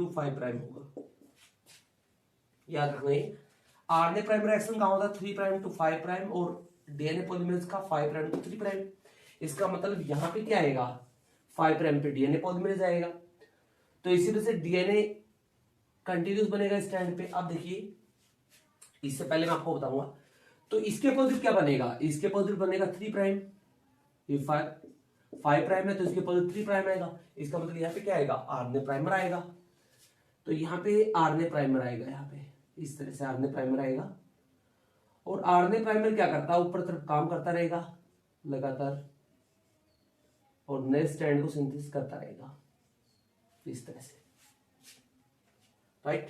To 5 prime होगा। याद रखना ये आरएनए प्राइमर एक्शन कहां होता है 3 प्राइम टू 5 प्राइम और डीएनए पॉलीमरेज का 5 प्राइम टू 3 प्राइम। इसका मतलब यहां पे क्या आएगा 5 प्राइम पे डीएनए पॉलीमरेज आएगा, तो इसी वजह से डीएनए कंटिन्यूस बनेगा स्टैंड पे। अब देखिए इससे पहले मैं आपको बताऊंगा, तो इसके अपोजिट क्या बनेगा, इसके अपोजिट बनेगा 3 प्राइम, ये 5 प्राइम है तो इसके अपोजिट 3 प्राइम आएगा। इसका मतलब यहाँ पे क्या आएगा आरएनए प्राइमर आएगा, तो यहाँ पे आरएनए प्राइमर आएगा, यहाँ पे इस तरह से आरएनए प्राइमर आएगा। और आरएनए प्राइमर क्या करता है ऊपर तरफ काम करता रहेगा लगातार और नए स्ट्रैंड को सिंथेसिस करता रहेगा इस तरह से, राइट।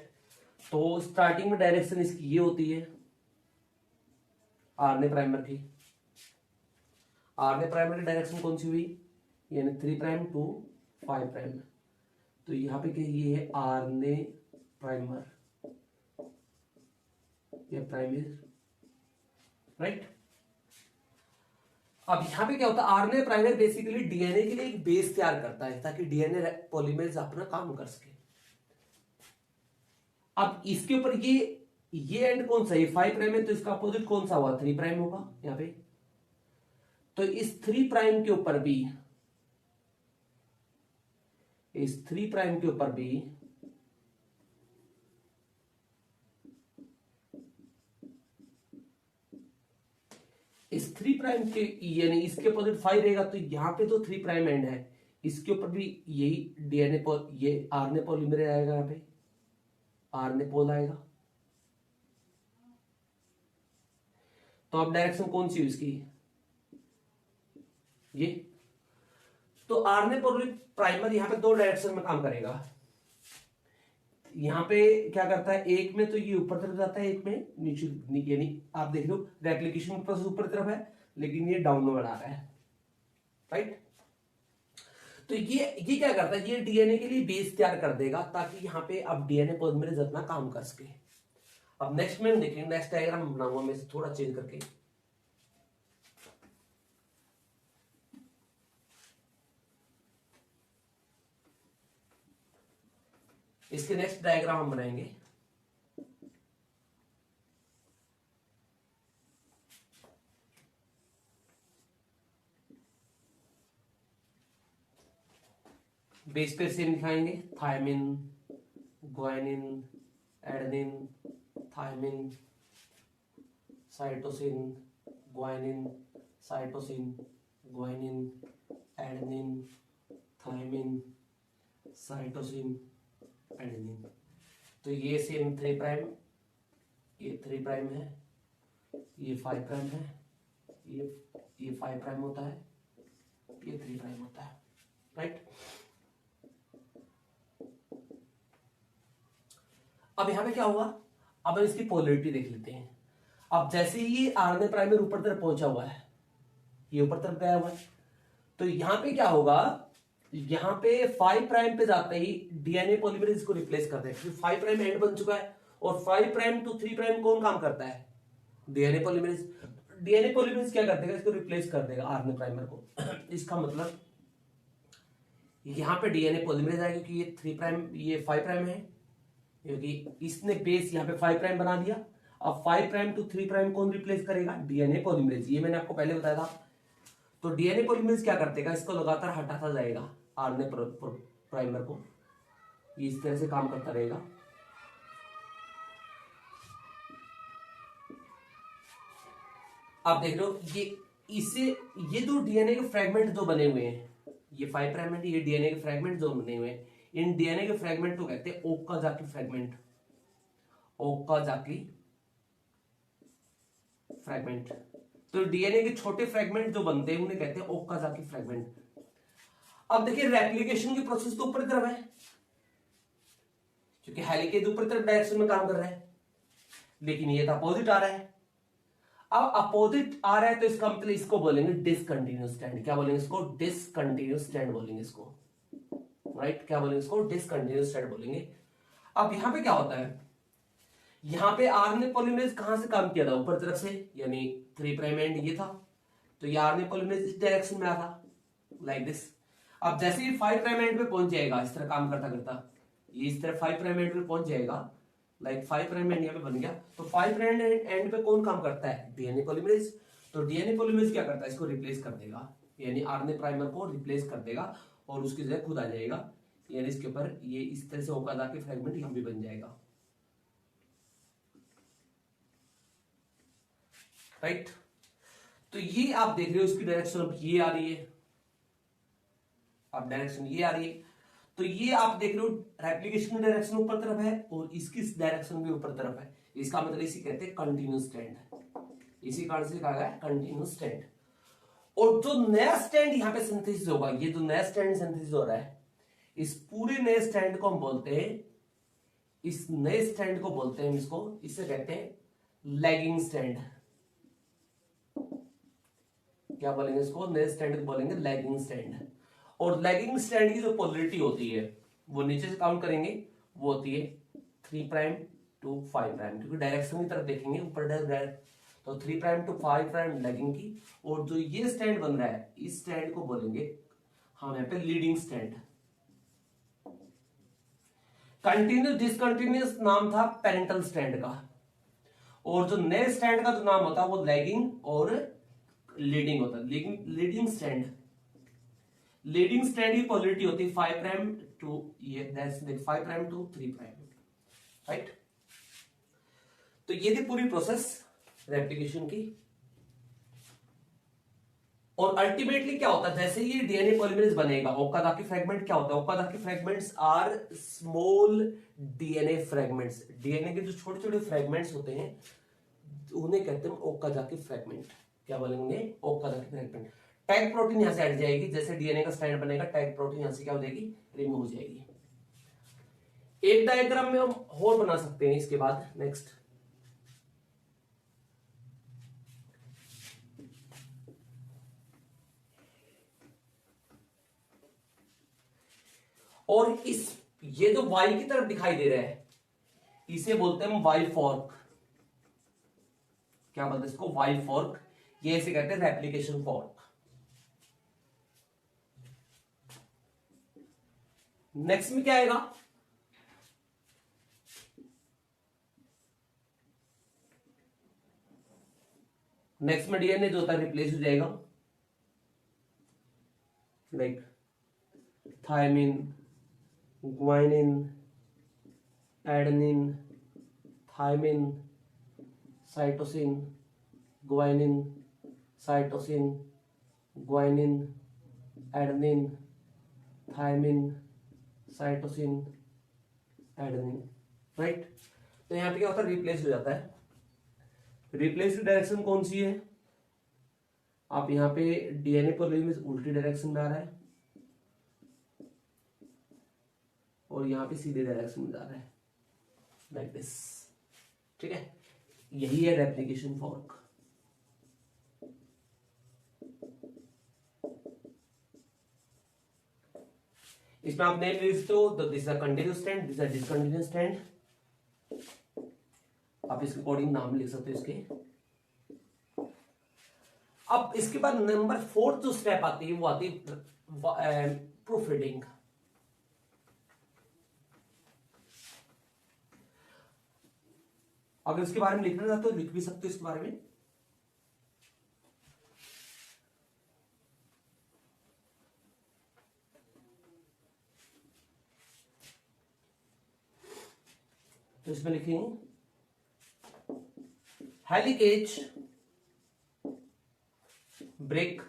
तो स्टार्टिंग में डायरेक्शन इसकी ये होती है आरएनए प्राइमर की। आरएनए प्राइमर की डायरेक्शन कौन सी हुई, यानी 3 प्राइम टू 5 प्राइम। तो यहां पे क्या ये है आरएनए प्राइमर, ये प्राइमर, राइट। अब यहां पे क्या होता है आरएनए प्राइमर बेसिकली डीएनए के लिए एक बेस तैयार करता है ताकि डीएनए पॉलीमरेज अपना काम कर सके। अब इसके ऊपर ये एंड कौन सा है 5 प्राइम है तो इसका अपोजिट कौन सा हुआ 3 प्राइम होगा यहां पे। तो इस 3 प्राइम के ऊपर भी, इस 3 प्राइम के ऊपर भी इस 3 प्राइम के यानी इसके अपोजिट 5 रहेगा, तो यहां पे तो 3 प्राइम एंड है, इसके ऊपर भी यही डीएनए ये आरएनए पॉलीमरेज आएगा, यहां पे आरएनए पोल आएगा। तो अब डायरेक्शन कौन सी है इसकी, ये तो आरएनए प्राइमर यहां पे 2 डायरेक्शन में काम करेगा। यहां पे क्या करता है एक में तो ये ऊपर तरफ जाता है, एक में नीचे, यानी आप देख लो रेप्लिकेशन प्रोसेस ऊपर तरफ है लेकिन ये डाउन में बढ़ा रहा है, राइट। तो ये क्या करता है ये डीएनए के लिए बेस तैयार कर देगा ताकि यहां पे अब डीएनए पॉलीमरेज अपना काम कर सके। अब नेक्स्ट में देखेंगे, नेक्स्ट डायग्राम बनाऊंगा मैं इसे थोड़ा चेंज करके। इसके नेक्स्ट डायग्राम हम बनाएंगे। बेस पे सेम दिखाएंगे, thymine, guanine, adenine, thymine, cytosine, guanine, cytosine, guanine, adenine, thymine, cytosine, adenine. तो ये सेम 3 प्राइम, ये 3 प्राइम है, ये 5 प्राइम है, ये 5 प्राइम होता है, ये 3 प्राइम होता है, राइट। अब यहां पे क्या हुआ, अब इसकी पोलरिटी देख लेते हैं। अब जैसे ही आरएनए प्राइमर ऊपर तरफ पहुंचा हुआ है, ये ऊपर तरफ गया हुआ है, तो यहां पे क्या होगा, यहां पे 5 प्राइम पे जाते ही डीएनए पॉलीमरेज को रिप्लेस करते हैं क्योंकि 5 प्राइम एंड बन चुका है और 5 प्राइम टू 3 प्राइम कौन काम करता है डीएनए पॉलीमरेज। डीएनए पॉलीमरेज क्या कर देगा इसको रिप्लेस कर देगा आरएनए प्राइमर को। इसका मतलब यहां पे डीएनए पॉलीमरेज आएगा क्योंकि ये 3 प्राइम ये 5 प्राइम है, क्योंकि इसने बेस यहां पे 5 प्राइम बना दिया। अब 5 प्राइम टू 3 प्राइम कौन रिप्लेस करेगा डीएनए पॉलीमरेज, ये मैंने आपको पहले बताया था। तो डीएनए पॉलीमरेज क्या करतेगा इसको लगातार हटाता जाएगा आरएनए प्राइमर को, ये इस तरह से काम करता रहेगा। आप देख लो ये जो डीएनए के फ्रेगमेंट जो बने हुए हैं, ये 5 प्राइम है, ये डीएनए के फ्रेगमेंट जो बने हुए हैं, इन डीएनए के फ्रेगमेंट को कहते हैं ओकाजाकी फ्रेगमेंट, ओकाजाकी फ्रेगमेंट। तो डीएनए के छोटे फ्रेगमेंट जो बनते हैं उन्हें कहते हैं ओकाजाकी फ्रेगमेंट। अब देखिए रेप्लिकेशन की प्रोसेस तो ऊपर की तरफ है क्योंकि हेलिकेज ऊपर तरफ डायरेक्शन में काम कर रहा है, लेकिन ये तो अपोजिट आ रहा है। अब अपोजिट आ रहा है तो इसका मतलब इसको बोलेंगे डिसकंटिन्यूस स्टैंड। क्या बोलेंगे इसको डिसकंटिन्यूस स्टैंड बोलेंगे इसको, राइट। क्या बोलेंगे इसको डिसकंटिन्यूस स्टैंड बोलेंगे। अब यहां पे क्या होता है, यहां पे आरएनए पॉलीमरेज कहां से काम किया था ऊपर तरफ से, यानी 3 प्राइम एंड ये था, तो ये आरएनए पॉलीमरेज इस डायरेक्शन में आता लाइक दिस। अब जैसे ही 5 प्राइम एंड पे पहुंच जाएगा इस तरह काम करता करता, ये इस तरह 5 प्राइम एंड पे पहुंच जाएगा, लाइक 5 प्राइम एंड यहाँ पे बन गया। तो 5 प्राइम एंड पे कौन काम करता है? DNA polymerase. तो डीएनए पॉलीमरेज क्या करता है? इसको रिप्लेस कर देगा, यानी आरएनए प्राइमर को रिप्लेस कर देगा और उसकी जगह खुद आ जाएगा, यानी इसके ऊपर ये इस तरह से ओकाज़ा के फ्रेगमेंट यहाँ भी बन जाएगा, राइट। तो ये आप देख रहे हो, इसकी डायरेक्शन अब ये आ रही है, अब डायरेक्शन ये आ रही है। तो ये आप देख रहे हो रेप्लिकेशन की डायरेक्शन ऊपर तरफ है और इसकी डायरेक्शन भी ऊपर तरफ है। इसका मतलब इसी कहते हैं कंटिन्यूस स्टैंड, इसी कारण से कहा गया कंटिन्यूस स्टैंड। और जो नया स्टैंड यहाँ पे सिंथेसिस होगा, ये जो नया स्टैंड सिंथेसिस हो रहा है, इस पूरे नए स्टैंड को हम बोलते हैं, इस नए स्टैंड को बोलते हैं, इसको इसे कहते हैं लैगिंग स्टैंड। क्या बोलेंगे इसको? नए स्टैंड को बोलेंगे लैगिंग स्टैंड। और लैगिंग स्टैंड की जो पोलरिटी होती है वो नीचे से काउंट करेंगे, वो होती है 3 प्राइम टू 5 प्राइम, क्योंकि डायरेक्शन की तरफ देखेंगे ऊपर डायरेक्ट। तो 3 प्राइम टू 5 प्राइम लैगिंग की। और जो ये स्टैंड बन रहा है, इस स्टैंड को बोलेंगे हम यहाँ पे लीडिंग स्टैंड। कंटिन्यूस डिसकंटिन्यूस नाम था पेरेंटल स्टैंड का, और जो नए स्टैंड का जो नाम होता है वो लैगिंग और लीडिंग होता है। लीडिंग स्टैंड, लीडिंग स्टैंड की पोलरिटी होती है 5 प्राइम टू ये 5 प्राइम टू 3 प्राइम, राइट। तो ये थी पूरी प्रोसेस रेप्लिकेशन की। और अल्टीमेटली क्या होता है, जैसे ये डीएनए पॉलीमरेज बनेगा, ओकाज़ाकी फ्रैगमेंट क्या होता है? Okazaki fragments are small DNA fragments. DNA के जो छोटे छोटे फ्रैगमेंट्स होते हैं उन्हें कहते हैं ओकाज़ाकी फ्रैगमेंट। क्या बोलेंगे? Okazaki fragment. टैग प्रोटीन यहां से हट जाएगी, जैसे डीएनए का स्ट्रैंड बनेगा, टैग प्रोटीन यहां से क्या हो जाएगी? रिमूव हो जाएगी। एक डायग्राम में हम और बना सकते हैं इसके बाद। नेक्स्ट, और इस ये जो वाई की तरफ दिखाई दे रहा है इसे बोलते हैं हम वाई फॉर्क। क्या बोलते हैं इसको? Y fork. ये इसे कहते हैं रेप्लिकेशन फॉर्क। नेक्स्ट में क्या आएगा? नेक्स्ट में डीएनए जो होता है रिप्लेस हो जाएगा, like thymine, guanine, adenine, thymine, cytosine, guanine, cytosine, guanine, adenine, thymine, cytosine, adenine, right. तो यहां पे क्या होता है? रिप्लेस हो जाता है। रिप्लेस की डायरेक्शन कौन सी है? आप यहां पे डीएनए पॉलीमरेज उल्टी डायरेक्शन में आ रहा है और यहां पे सीधे डायरेक्शन में जा रहा है, लाइक दिस, ठीक है। यही है रेप्लिकेशन फॉर्क। इसमें आप नेम लिख दो, this is continuous stand, this is discontinuous stand. आप इसके अकॉर्डिंग नाम लिख सकते हो इसके। अब इसके बाद नंबर 4 जो स्टेप आती है वो आती है प्रूफ रीडिंग। अगर इसके बारे में लिखना चाहते हो लिख भी सकते हो इसके बारे में। तो इसमें लिखेंगे helicase break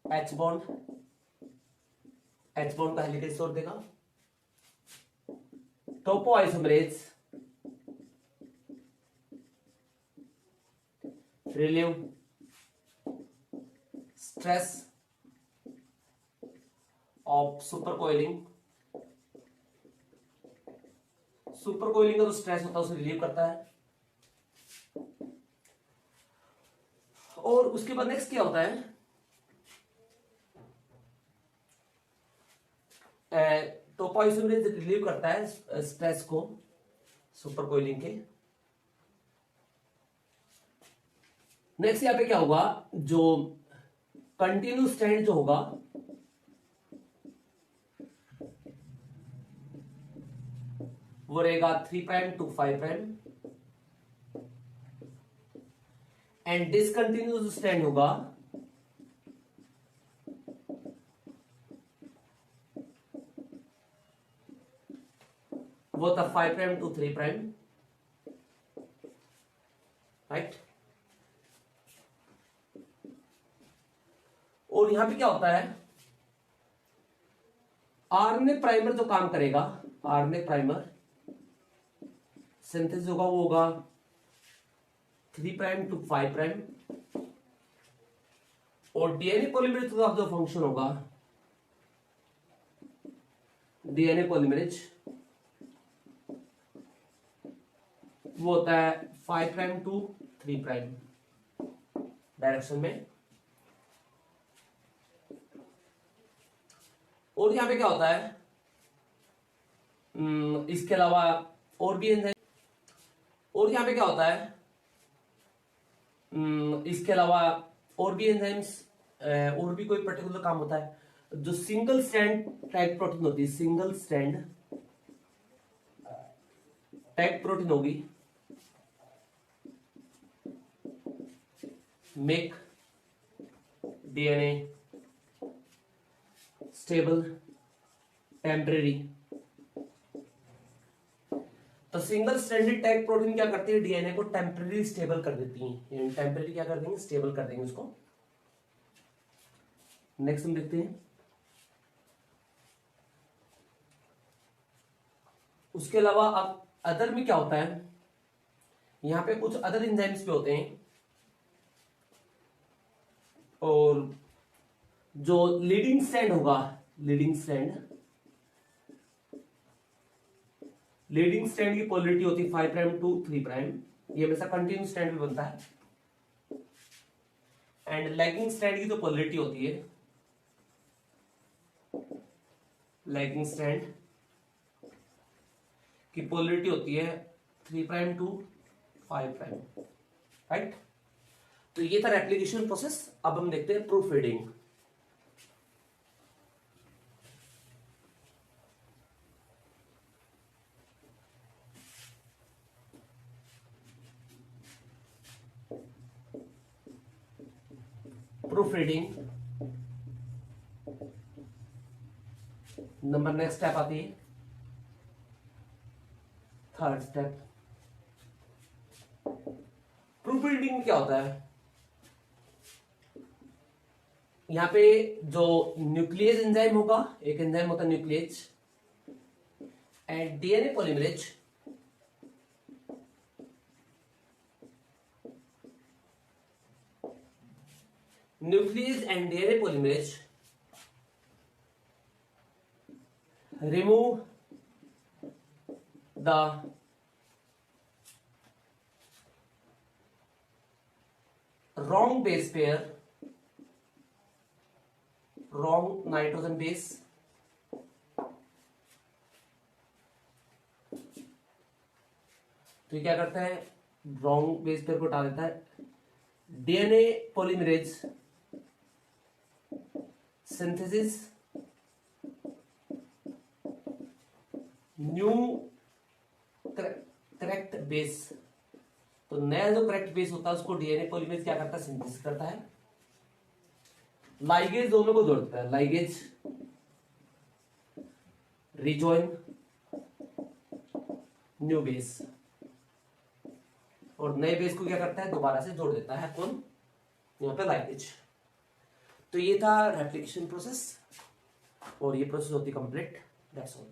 H bond, H bond का हेलिकेज तोड़ देगा। Topoisomerase relieve stress of supercoiling. Supercoiling का जो स्ट्रेस होता है उसे रिलीव करता है। और उसके बाद नेक्स्ट क्या होता है? टोपो आइसोमरेज रिलीव करता है स्ट्रेस को सुपर कोइलिंग के। नेक्स्ट यहां पे क्या होगा? जो कंटिन्यूस स्टैंड जो होगा वो रहेगा 3 prime to 5 prime, and discontinuous strand होगा वो था 5 प्राइम टू 3 प्राइम, राइट। और यहां पे क्या होता है, आरएनए प्राइमर जो काम करेगा, आरएनए प्राइमर सिंथेसिस होगा वो होगा 3 प्राइम टू 5 प्राइम, और डीएनए पॉलीमरेज का जो फंक्शन होगा, डीएनए पॉलीमरेज वो होता है 5 प्राइम टू 3 प्राइम डायरेक्शन में। और यहां पे क्या होता है, इसके अलावा और भी एंजाइम, और यहां पे क्या होता है, इसके अलावा और भी एंजाइम्स, और भी कोई पर्टिकुलर काम होता है। जो सिंगल स्ट्रैंड टैग प्रोटीन होती है, सिंगल स्ट्रैंड टैग प्रोटीन होगी, मेक डीएनए स्टेबल टेम्परेरी। तो सिंगल स्ट्रैंडेड टैग प्रोटीन क्या करती है, डीएनए को टेम्परेरी स्टेबल कर देती है, टेम्परेरी क्या कर देंगे, स्टेबल कर देंगे उसको। नेक्स्ट हम देखते हैं। उसके अलावा अब अदर में क्या होता है, यहां पे कुछ अदर एंजाइम्स भी होते हैं, और जो लीडिंग स्ट्रैंड होगा, लीडिंग स्ट्रैंड की पोलरिटी होती है 5 प्राइम टू 3 प्राइम, ये हमेशा कंटिन्यूस स्ट्रैंड भी बनता है। एंड लैगिंग स्ट्रैंड की जो पोलरिटी होती है, लैगिंग स्ट्रैंड की पोलरिटी होती है 3 प्राइम टू 5 प्राइम, राइट। तो ये था रेप्लिकेशन प्रोसेस। अब हम देखते हैं proof reading. Proof reading number next step आती है, थर्ड स्टेप। प्रूफ रीडिंग क्या होता है, यहां पे जो न्यूक्लियस एंजाइम होगा, एक एंजाइम होता है nucleus, and DNA polymerase nuclease and DNA polymerase remove the wrong base pair, wrong nitrogen base, तो क्या करता है, रॉन्ग बेस पेयर को हटा देता है। DNA polymerase synthesis new correct base, तो नया जो करेक्ट बेस होता है उसको डीएनए पॉलीमरेज क्या करता है, सिंथेसिस करता है। लाइगेज दोनों को जोड़ता है, लाइगेज रिजॉइन न्यू बेस, और नए बेस को क्या करता है, दोबारा से जोड़ देता है, कौन, यहाँ पे लाइगेज। तो ये था रेप्लिकेशन प्रोसेस, और ये प्रोसेस होती कंप्लीट। That's all.